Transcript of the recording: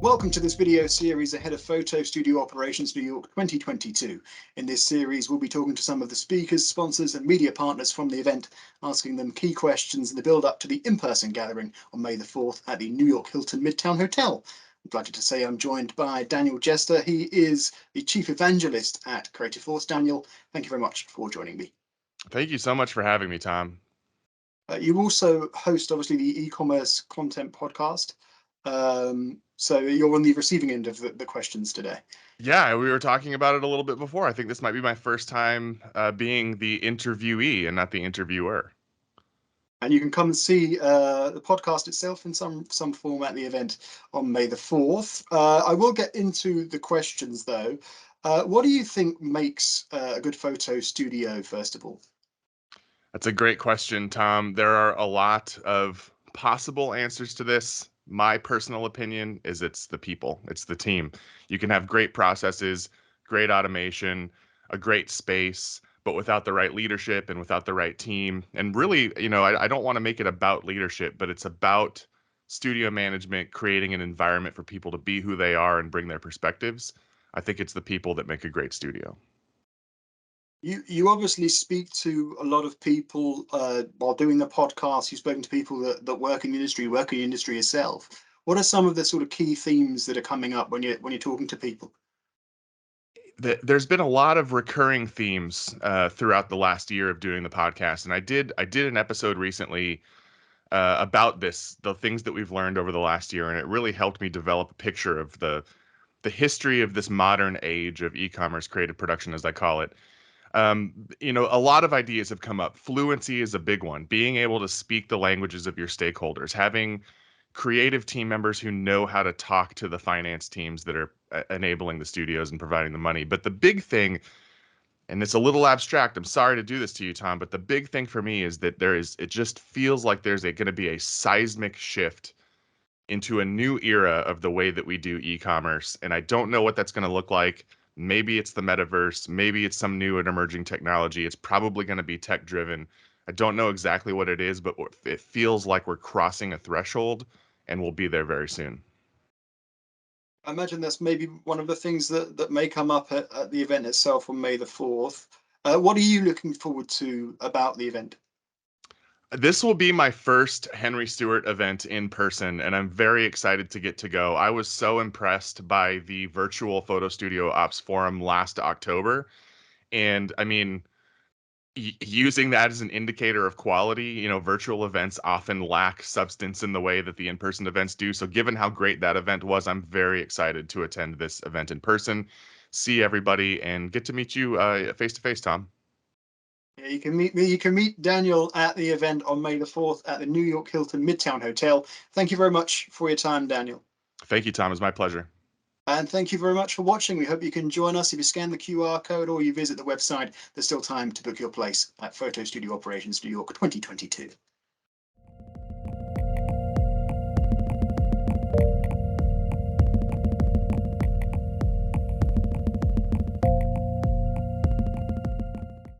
Welcome to this video series ahead of Photo Studio Operations New York 2022. In this series, we'll be talking to some of the speakers, sponsors and media partners from the event, asking them key questions in the build-up to the in-person gathering on May the 4th at the New York Hilton Midtown Hotel. I'm delighted to say I'm joined by Daniel Jester. He is the Chief Evangelist at Creative Force. Daniel, thank you very much for joining me. Thank you so much for having me, Tom. You also host, obviously, the e-commerce content podcast. So you're on the receiving end of the questions today. Yeah, we were talking about it a little bit before. I think this might be my first time being the interviewee and not the interviewer. And you can come and see the podcast itself in some form at the event on May the 4th. I will get into the questions, though. What do you think makes a good photo studio, first of all? That's a great question, Tom. There are a lot of possible answers to this. My personal opinion is it's the people, it's the team. You can have great processes, great automation, a great space, but without the right leadership and without the right team. And really, I don't want to make it about leadership, but it's about studio management, creating an environment for people to be who they are and bring their perspectives. I think it's the people that make a great studio. You obviously speak to a lot of people while doing the podcast. You've spoken to people that work in the industry yourself. What are some of the sort of key themes that are coming up when you're talking to people? There's been a lot of recurring themes throughout the last year of doing the podcast, and I did an episode recently about the things that we've learned over the last year, and it really helped me develop a picture of the history of this modern age of e-commerce creative production, as I call it. A lot of ideas have come up. Fluency is a big one. Being able to speak the languages of your stakeholders, having creative team members who know how to talk to the finance teams that are enabling the studios and providing the money. But the big thing, and it's a little abstract, I'm sorry to do this to you, Tom, but the big thing for me is that it just feels like there's going to be a seismic shift into a new era of the way that we do e-commerce. And I don't know what that's going to look like. Maybe it's the metaverse. Maybe it's some new and emerging technology. It's probably going to be tech driven. I don't know exactly what it is, but it feels like we're crossing a threshold and we'll be there very soon. I imagine that's maybe one of the things that may come up at the event itself on May the 4th. What are you looking forward to about the event? This will be my first Henry Stewart event in person, and I'm very excited to get to go. I was so impressed by the virtual photo studio ops forum last October. And I mean, using that as an indicator of quality, virtual events often lack substance in the way that the in-person events do. So given how great that event was, I'm very excited to attend this event in person, see everybody, and get to meet you face to face, Tom. Yeah, you can meet me. You can meet Daniel at the event on May the 4th at the New York Hilton Midtown Hotel. Thank you very much for your time, Daniel. Thank you, Tom. It's my pleasure. And thank you very much for watching. We hope you can join us if you scan the QR code or you visit the website. There's still time to book your place at Photo Studio Operations New York 2022.